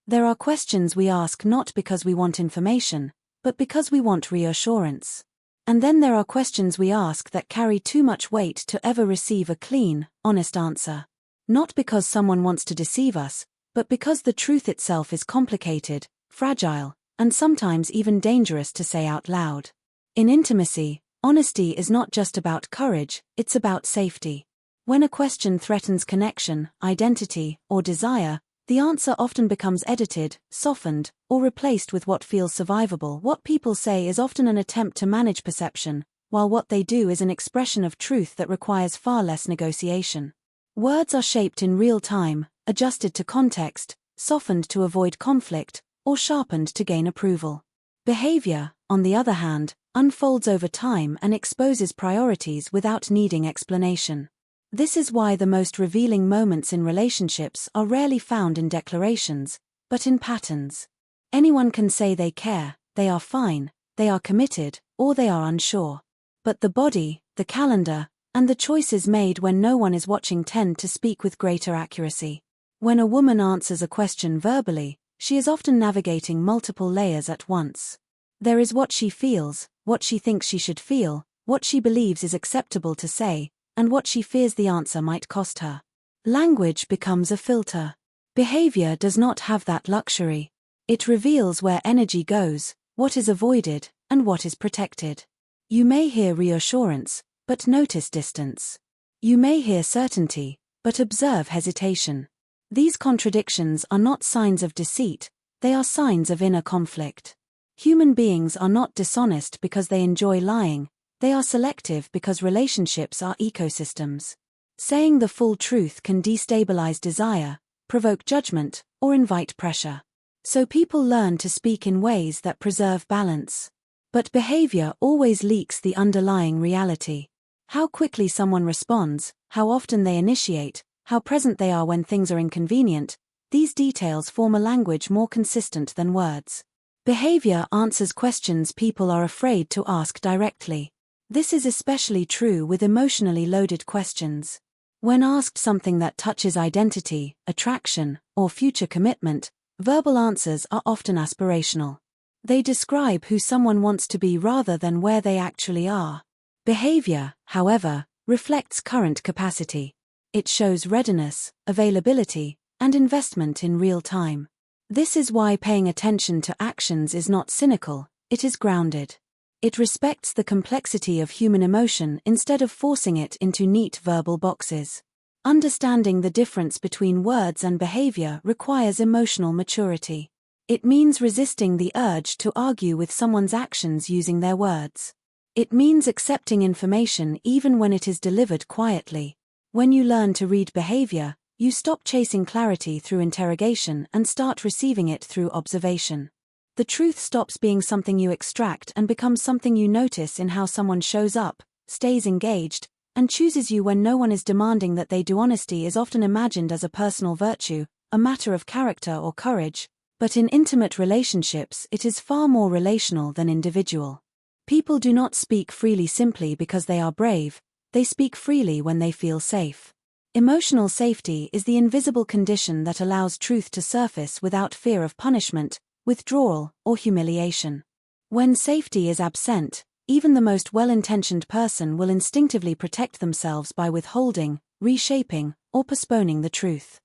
There are questions we ask not because we want information, but because we want reassurance. And then there are questions we ask that carry too much weight to ever receive a clean, honest answer. Not because someone wants to deceive us, but because the truth itself is complicated, fragile, and sometimes even dangerous to say out loud. In intimacy, honesty is not just about courage, it's about safety. When a question threatens connection, identity, or desire, the answer often becomes edited, softened, or replaced with what feels survivable. What people say is often an attempt to manage perception, while what they do is an expression of truth that requires far less negotiation. Words are shaped in real time, adjusted to context, softened to avoid conflict, or sharpened to gain approval. Behavior, on the other hand, unfolds over time and exposes priorities without needing explanation. This is why the most revealing moments in relationships are rarely found in declarations, but in patterns. Anyone can say they care, they are fine, they are committed, or they are unsure. But the body, the calendar, and the choices made when no one is watching tend to speak with greater accuracy. When a woman answers a question verbally, she is often navigating multiple layers at once. There is what she feels, what she thinks she should feel, what she believes is acceptable to say, and what she fears the answer might cost her. Language becomes a filter. Behavior does not have that luxury. It reveals where energy goes, what is avoided, and what is protected. You may hear reassurance, but notice distance. You may hear certainty, but observe hesitation. These contradictions are not signs of deceit, they are signs of inner conflict. Human beings are not dishonest because they enjoy lying. They are selective because relationships are ecosystems. Saying the full truth can destabilize desire, provoke judgment, or invite pressure. So people learn to speak in ways that preserve balance. But behavior always leaks the underlying reality. How quickly someone responds, how often they initiate, how present they are when things are inconvenient, these details form a language more consistent than words. Behavior answers questions people are afraid to ask directly. This is especially true with emotionally loaded questions. When asked something that touches identity, attraction, or future commitment, verbal answers are often aspirational. They describe who someone wants to be rather than where they actually are. Behavior, however, reflects current capacity. It shows readiness, availability, and investment in real time. This is why paying attention to actions is not cynical, it is grounded. It respects the complexity of human emotion instead of forcing it into neat verbal boxes. Understanding the difference between words and behavior requires emotional maturity. It means resisting the urge to argue with someone's actions using their words. It means accepting information even when it is delivered quietly. When you learn to read behavior, you stop chasing clarity through interrogation and start receiving it through observation. The truth stops being something you extract and becomes something you notice in how someone shows up, stays engaged, and chooses you when no one is demanding that they do. Honesty is often imagined as a personal virtue, a matter of character or courage, but in intimate relationships it is far more relational than individual. People do not speak freely simply because they are brave, they speak freely when they feel safe. Emotional safety is the invisible condition that allows truth to surface without fear of punishment, withdrawal, or humiliation. When safety is absent, even the most well-intentioned person will instinctively protect themselves by withholding, reshaping, or postponing the truth.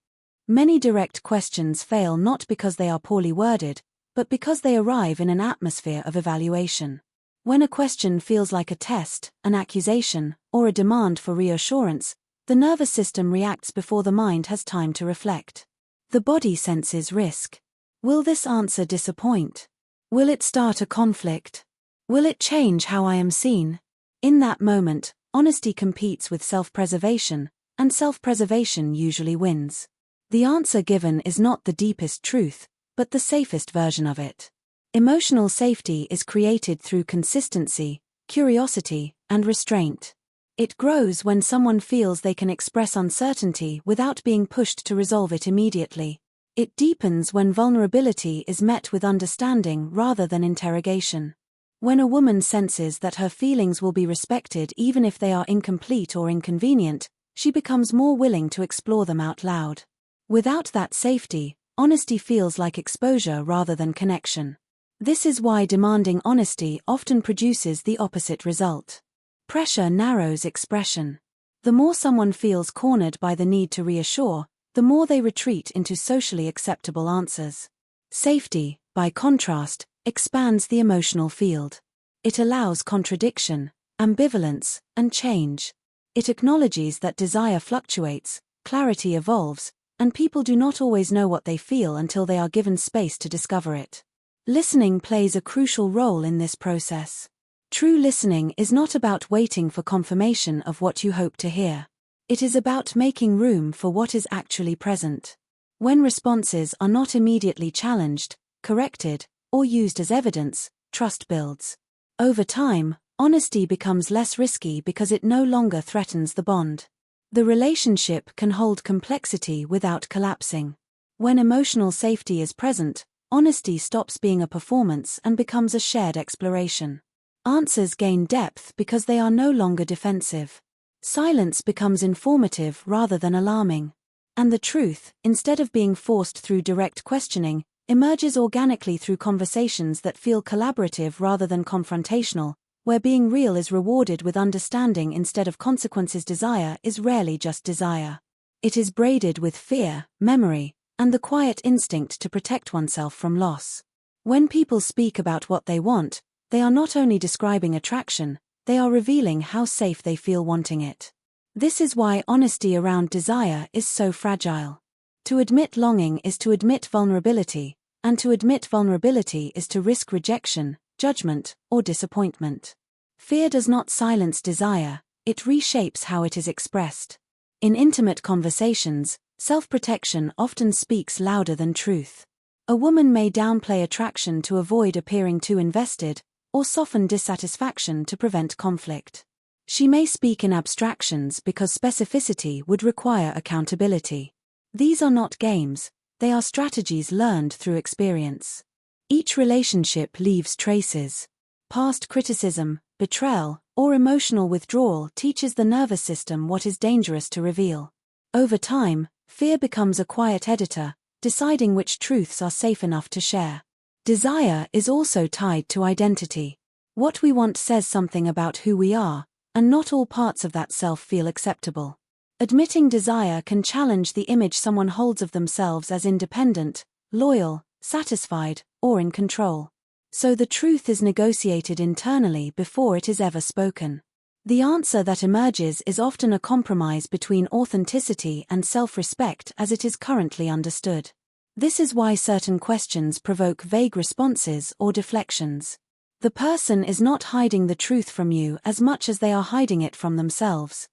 Many direct questions fail not because they are poorly worded, but because they arrive in an atmosphere of evaluation. When a question feels like a test, an accusation, or a demand for reassurance, the nervous system reacts before the mind has time to reflect. The body senses risk. Will this answer disappoint? Will it start a conflict? Will it change how I am seen? In that moment, honesty competes with self-preservation, and self-preservation usually wins. The answer given is not the deepest truth, but the safest version of it. Emotional safety is created through consistency, curiosity, and restraint. It grows when someone feels they can express uncertainty without being pushed to resolve it immediately. It deepens when vulnerability is met with understanding rather than interrogation. When a woman senses that her feelings will be respected even if they are incomplete or inconvenient, she becomes more willing to explore them out loud. Without that safety, Honesty feels like exposure rather than connection. This is why demanding honesty often produces the opposite result. Pressure narrows expression. The more someone feels cornered by the need to reassure, the more they retreat into socially acceptable answers. Safety, by contrast, expands the emotional field. It allows contradiction, ambivalence, and change. It acknowledges that desire fluctuates, clarity evolves, and people do not always know what they feel until they are given space to discover it. Listening plays a crucial role in this process. True listening is not about waiting for confirmation of what you hope to hear. It is about making room for what is actually present. When responses are not immediately challenged, corrected, or used as evidence, trust builds. Over time, honesty becomes less risky because it no longer threatens the bond. The relationship can hold complexity without collapsing. When emotional safety is present, honesty stops being a performance and becomes a shared exploration. Answers gain depth because they are no longer defensive. Silence becomes informative rather than alarming. And the truth, instead of being forced through direct questioning, emerges organically through conversations that feel collaborative rather than confrontational, where being real is rewarded with understanding instead of consequences. Desire is rarely just desire. It is braided with fear, memory, and the quiet instinct to protect oneself from loss. When people speak about what they want, they are not only describing attraction, they are revealing how safe they feel wanting it. This is why honesty around desire is so fragile. To admit longing is to admit vulnerability, and to admit vulnerability is to risk rejection, judgment, or disappointment. Fear does not silence desire, it reshapes how it is expressed. In intimate conversations, self-protection often speaks louder than truth. A woman may downplay attraction to avoid appearing too invested, or soften dissatisfaction to prevent conflict. She may speak in abstractions because specificity would require accountability. These are not games, they are strategies learned through experience. Each relationship leaves traces. Past criticism, betrayal, or emotional withdrawal teaches the nervous system what is dangerous to reveal. Over time, fear becomes a quiet editor, deciding which truths are safe enough to share. Desire is also tied to identity. What we want says something about who we are, and not all parts of that self feel acceptable. Admitting desire can challenge the image someone holds of themselves as independent, loyal, satisfied, or in control. So the truth is negotiated internally before it is ever spoken. The answer that emerges is often a compromise between authenticity and self-respect as it is currently understood. This is why certain questions provoke vague responses or deflections. The person is not hiding the truth from you as much as they are hiding it from themselves.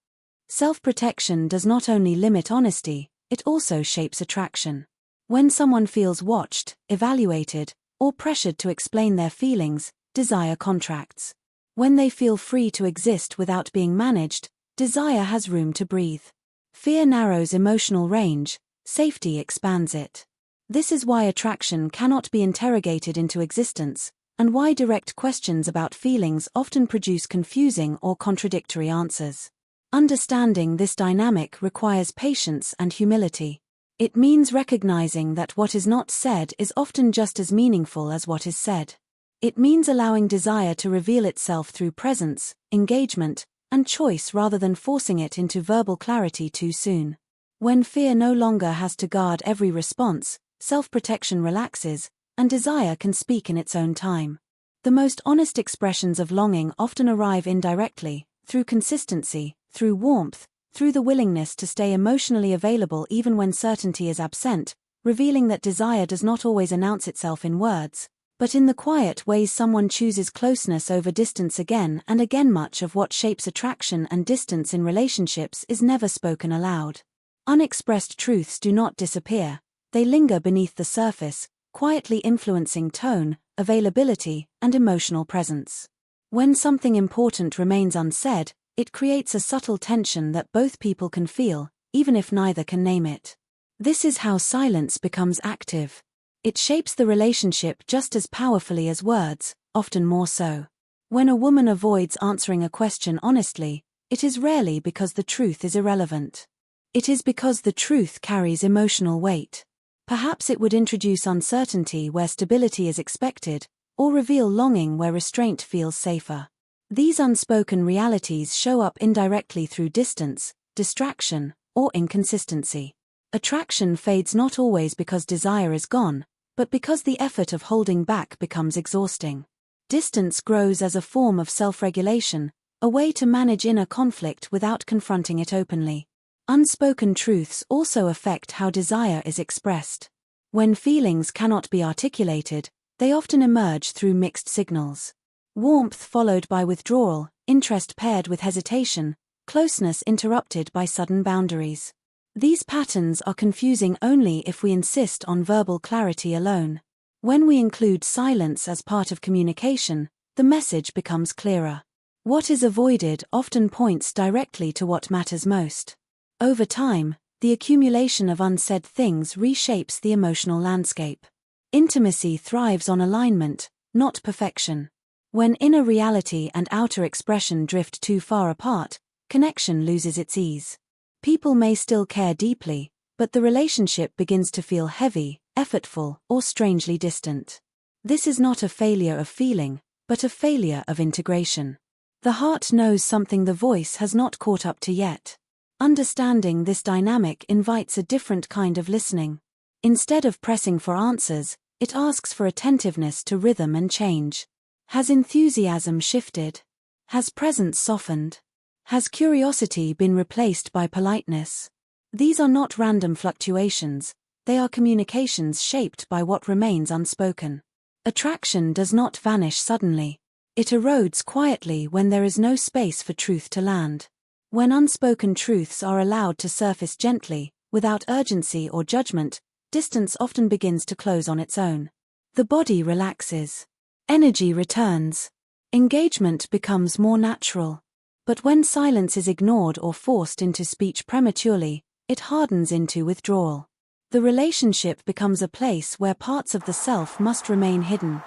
Self-protection does not only limit honesty, it also shapes attraction. When someone feels watched, evaluated, or pressured to explain their feelings, desire contracts. When they feel free to exist without being managed, desire has room to breathe. Fear narrows emotional range, safety expands it. This is why attraction cannot be interrogated into existence, and why direct questions about feelings often produce confusing or contradictory answers. Understanding this dynamic requires patience and humility. It means recognizing that what is not said is often just as meaningful as what is said. It means allowing desire to reveal itself through presence, engagement, and choice rather than forcing it into verbal clarity too soon. When fear no longer has to guard every response, self-protection relaxes, and desire can speak in its own time. The most honest expressions of longing often arrive indirectly, through consistency, through warmth, through the willingness to stay emotionally available even when certainty is absent, revealing that desire does not always announce itself in words, but in the quiet ways someone chooses closeness over distance again and again. Much of what shapes attraction and distance in relationships is never spoken aloud. Unexpressed truths do not disappear, they linger beneath the surface, quietly influencing tone, availability, and emotional presence. When something important remains unsaid, it creates a subtle tension that both people can feel, even if neither can name it. This is how silence becomes active. It shapes the relationship just as powerfully as words, often more so. When a woman avoids answering a question honestly, it is rarely because the truth is irrelevant. It is because the truth carries emotional weight. Perhaps it would introduce uncertainty where stability is expected, or reveal longing where restraint feels safer. These unspoken realities show up indirectly through distance, distraction, or inconsistency. Attraction fades not always because desire is gone, but because the effort of holding back becomes exhausting. Distance grows as a form of self-regulation, a way to manage inner conflict without confronting it openly. Unspoken truths also affect how desire is expressed. When feelings cannot be articulated, they often emerge through mixed signals. Warmth followed by withdrawal, interest paired with hesitation, closeness interrupted by sudden boundaries. These patterns are confusing only if we insist on verbal clarity alone. When we include silence as part of communication, the message becomes clearer. What is avoided often points directly to what matters most. Over time, the accumulation of unsaid things reshapes the emotional landscape. Intimacy thrives on alignment, not perfection. When inner reality and outer expression drift too far apart, connection loses its ease. People may still care deeply, but the relationship begins to feel heavy, effortful, or strangely distant. This is not a failure of feeling, but a failure of integration. The heart knows something the voice has not caught up to yet. Understanding this dynamic invites a different kind of listening. Instead of pressing for answers, it asks for attentiveness to rhythm and change. Has enthusiasm shifted? Has presence softened? Has curiosity been replaced by politeness? These are not random fluctuations, they are communications shaped by what remains unspoken. Attraction does not vanish suddenly. It erodes quietly when there is no space for truth to land. When unspoken truths are allowed to surface gently, without urgency or judgment, distance often begins to close on its own. The body relaxes. Energy returns. Engagement becomes more natural. But when silence is ignored or forced into speech prematurely, it hardens into withdrawal. The relationship becomes a place where parts of the self must remain hidden.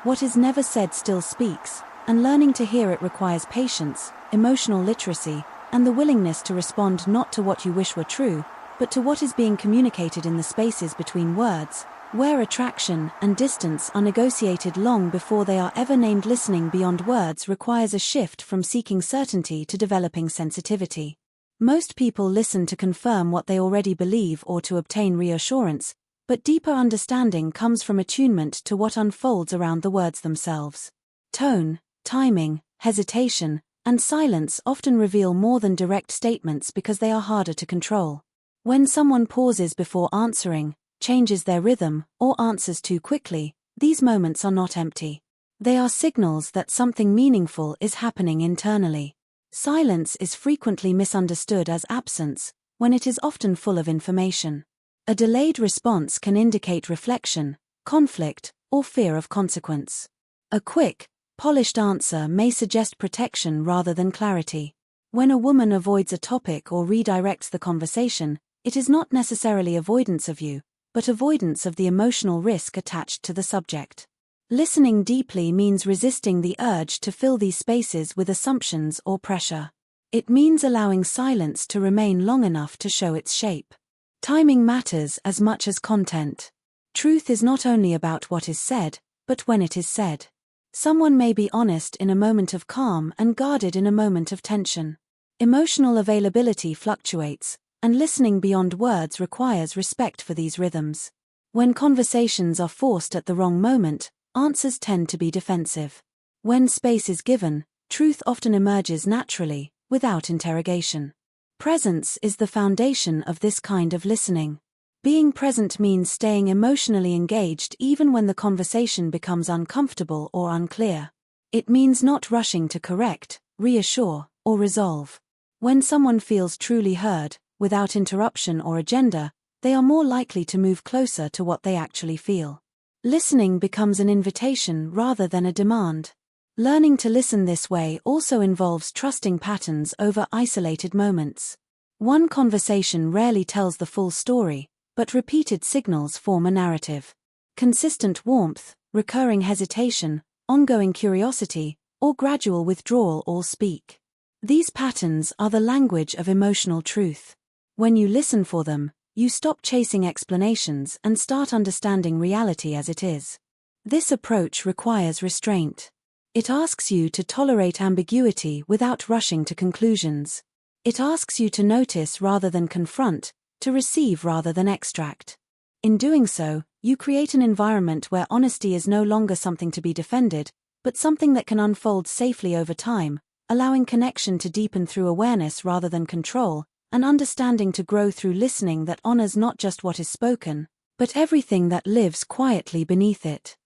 What is never said still speaks, and learning to hear it requires patience, emotional literacy, and the willingness to respond not to what you wish were true, but to what is being communicated in the spaces between words, where attraction and distance are negotiated long before they are ever named. Listening beyond words requires a shift from seeking certainty to developing sensitivity. Most people listen to confirm what they already believe or to obtain reassurance, but deeper understanding comes from attunement to what unfolds around the words themselves. Tone, timing, hesitation, and silence often reveal more than direct statements because they are harder to control. When someone pauses before answering, changes their rhythm, or answers too quickly, these moments are not empty. They are signals that something meaningful is happening internally. Silence is frequently misunderstood as absence, when it is often full of information. A delayed response can indicate reflection, conflict, or fear of consequence. A quick, polished answer may suggest protection rather than clarity. When a woman avoids a topic or redirects the conversation, it is not necessarily avoidance of you, but avoidance of the emotional risk attached to the subject. Listening deeply means resisting the urge to fill these spaces with assumptions or pressure. It means allowing silence to remain long enough to show its shape. Timing matters as much as content. Truth is not only about what is said, but when it is said. Someone may be honest in a moment of calm and guarded in a moment of tension. Emotional availability fluctuates, and listening beyond words requires respect for these rhythms. When conversations are forced at the wrong moment, answers tend to be defensive. When space is given, truth often emerges naturally, without interrogation. Presence is the foundation of this kind of listening. Being present means staying emotionally engaged even when the conversation becomes uncomfortable or unclear. It means not rushing to correct, reassure, or resolve. When someone feels truly heard, without interruption or agenda, they are more likely to move closer to what they actually feel. Listening becomes an invitation rather than a demand. Learning to listen this way also involves trusting patterns over isolated moments. One conversation rarely tells the full story, but repeated signals form a narrative. Consistent warmth, recurring hesitation, ongoing curiosity, or gradual withdrawal all speak. These patterns are the language of emotional truth. When you listen for them, You stop chasing explanations and start understanding reality as it is. This approach requires restraint. It asks you to tolerate ambiguity without rushing to conclusions. It asks you to notice rather than confront, to receive rather than extract. In doing so, you create an environment where honesty is no longer something to be defended, but something that can unfold safely over time, allowing connection to deepen through awareness rather than control, and understanding to grow through listening that honors not just what is spoken, but everything that lives quietly beneath it.